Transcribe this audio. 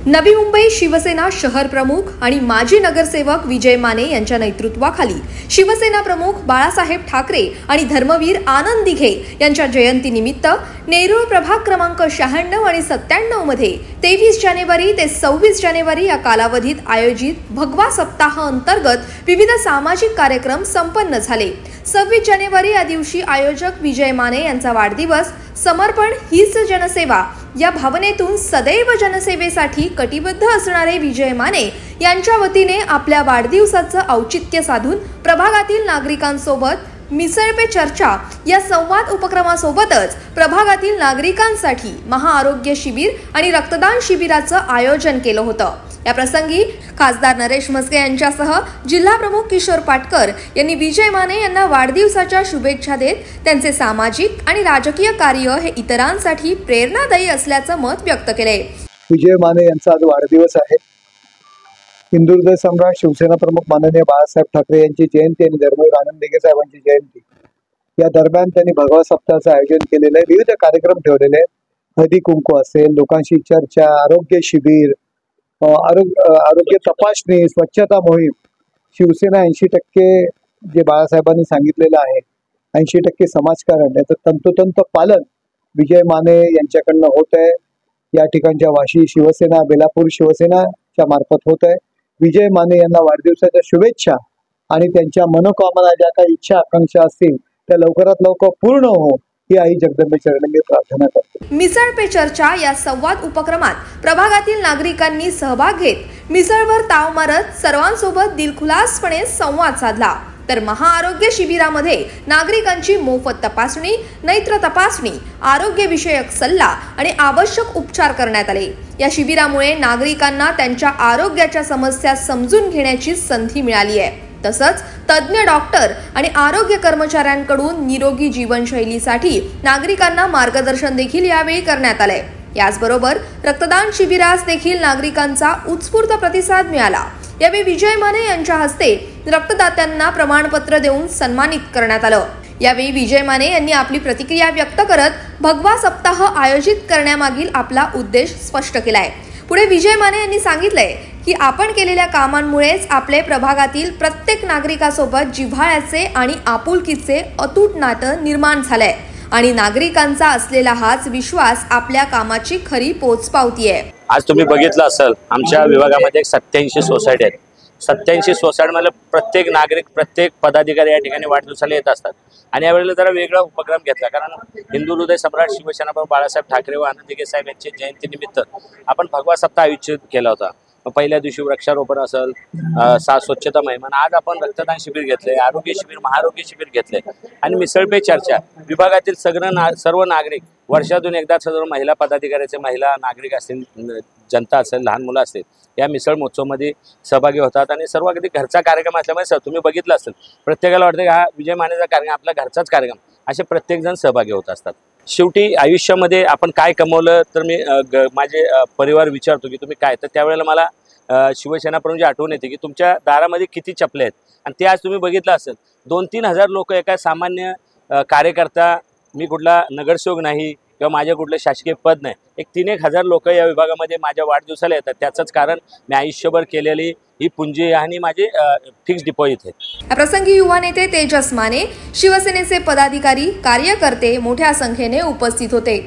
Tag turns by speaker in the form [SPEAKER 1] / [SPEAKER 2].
[SPEAKER 1] नवी मुंबई शिवसेना शहर प्रमुख आणि माजी नगरसेवक विजय माने यांच्या नेतृत्वाखाली शिवसेना प्रमुख बाळासाहेब ठाकरे आणि धर्मवीर आनंद दिघे यांच्या जयंतीनिमित्त नेरूळ प्रभाग क्रमांक 96 आणि 97 मध्ये 23 जानेवारी ते 26 जानेवारी या कालावधीत आयोजित भगवा सप्ताह अंतर्गत विविध सामाजिक कार्यक्रम संपन्न झाले। 26 जानेवारी या दिवशी आयोजक विजय माने यांचा वाढदिवस समर्पण हीच जनसेवा या भावनेतून सदैव जनसेवेसाठी कटिबद्ध असणारे विजय माने यांच्या वतीने आपल्या वाढदिवसाचं औचित्य साधून प्रभागातील नागरिकांसोबत मिसळ पे चर्चा या संवाद उपक्रमासोबतच प्रभागातील नागरिकांसाठी महाआरोग्य शिबिर आणि रक्तदान शिबिराचं आयोजन केलं होतं। या प्रसंगी खासदार नरेश म्हस्के यांच्यासह जिल्हा प्रमुख किशोर पाटकर यांनी विजय माने यांना वाढदिवसाच्या शुभेच्छा देत त्यांचे सामाजिक आणि राजकीय कार्य हे इतरांसाठी प्रेरणादायी असल्याचं मत व्यक्त केले।
[SPEAKER 2] विजय माने यांचा आज वाढदिवस आहे। हिंदुहृदय सम्राट शिवसेना प्रमुख माननीय बाळासाहेब ठाकरे यांची जयंती आणि धर्मवीर आनंद दिघे साहेबांची जयंती या दरम्यान त्यांनी भगवा सप्ताहाचं आयोजन केलेलं आहे। विविध कार्यक्रम ठेवलेले आहेत। हळदी कुंकू असेल, लोकांशी चर्चा, आरोग्य शिबिर, आरोग्य तपासणी, स्वच्छता मोहीम। शिवसेना 80% जे बाळासाहेबांनी सांगितलेलं आहे 80% समाजकारण याचं तंतोतंत पालन विजय माने यांच्याकडनं होत आहे। या ठिकाणच्या वाशी शिवसेना, बेलापूर शिवसेनाच्या मार्फत होत आहे। विजय माने यांना वाढदिवसाच्या शुभेच्छा आणि त्यांच्या मनोकामना ज्या काही इच्छा आकांक्षा असतील त्या लवकरात लवकर पूर्ण हो ही आई जगदंबेचरणी मी प्रार्थना करतो।
[SPEAKER 1] मिसळ पे चर्चा या संवाद उपक्रमात प्रभागातील नागरिकांनी सहभाग घेत मिसळवर ताव मारत सर्वांसोबत दिलखुलासपणे संवाद साधला। तर महाआरोग्य शिबिरामध्ये नागरिकांची मोफत तपासणी, नेत्र तपासणी, आरोग्य विषयक सल्ला आणि आवश्यक उपचार करण्यात आले। या शिबिरामुळे नागरिकांना त्यांच्या आरोग्याच्या समस्या समजून घेण्याची संधी मिळाली आहे। तसंच तज्ञ डॉक्टर आणि आरोग्य कर्मचाऱ्यांकडून निरोगी जीवनशैलीसाठी नागरिकांना मार्गदर्शन देखील यावेळी करण्यात आले। याचबरोबर रक्तदान शिबिरास देखील नागरिकांचा उत्स्फूर्त प्रतिसाद मिळाला। यावेळी विजय माने यांच्या हस्ते रक्तदात्यांना प्रमाणपत्र देऊन सन्मानित करण्यात आलं। यावेळी विजय माने यांनी आपली प्रतिक्रिया व्यक्त करत भगवा सप्ताह आयोजित करण्यामागील आपला उद्देश स्पष्ट केलाय। पुढे विजय माने यांनी सांगितलंय की आपण केलेल्या कामांमुळेच आपले प्रभागातील प्रत्येक नागरिकासोबत जिव्हाळ्याचे आणि आपुलकीचे अतूट नातं निर्माण झालंय आणि नागरिकांचा असलेला हाच विश्वास आपल्या कामाची खरी पोचपावती आहे।
[SPEAKER 3] आज तुम्ही बघितलं असेल आमच्या विभागामध्ये 87 सोसायटी आहेत। 87 सोसायटीमध्ये प्रत्येक नागरिक, प्रत्येक पदाधिकारी या ठिकाणी वाढदिवसाला येत असतात आणि यावेळेला जरा वेगळा उपक्रम घेतला, कारण हिंदुहृदय सम्राट शिवसेना प्रमुख बाळासाहेब ठाकरे व आनंद दिघे साहेब यांच्या जयंतीनिमित्त आपण भगवा सप्ताह आयोजित केला होता। पहिल्या दिवशी वृक्षारोपण असेल, स्वच्छता मोहीम, आज आपण रक्तदान शिबिर घेतले, आरोग्य शिबिर, महाआरोग्य शिबिर घेतले आणि मिसळ पे चर्चा। विभागातील सर्व नागरिक वर्षातून एकदा सर्व महिला पदाधिकाऱ्याचे, महिला नागरिक असतील, जनता असेल, लहान मुलं असतील या मिसळ महोत्सवामध्ये सहभागी होतात आणि सर्व अगदी घरचा कार्यक्रम असल्यामुळे तुम्ही बघितलं असेल प्रत्येकाला वाटतं की हा विजय मानेचा कार्यक्रम आपला घरचाच कार्यक्रम, असे प्रत्येकजण सहभागी होत असतात। शेवटी आयुष्यामध्ये आपण काय कमवलं तर मी माझे परिवार विचारतो की तुम्ही काय, तर त्यावेळेला मला शिवसेना प्रमुखची आठवण येते की तुमच्या दारामध्ये किती चपले आहेत आणि ते आज तुम्ही बघितलं असेल 2-3 हजार लोक, एका सामान्य कार्यकर्ता, मी कुठला नगरसेवक नाही किंवा माझे कुठलं शासकीय पद नाही, एक 3-1 हजार लोक या विभागामध्ये माझ्या वाढदिवसाला येतात। त्याचंच कारण मी आयुष्यभर केलेली ही पुंजी आणि माझे फिक्स डिपॉझिट आहे।
[SPEAKER 1] या प्रसंगी युवा नेते तेजस माने, शिवसेनेचे पदाधिकारी, कार्यकर्ते मोठ्या संख्येने उपस्थित होते।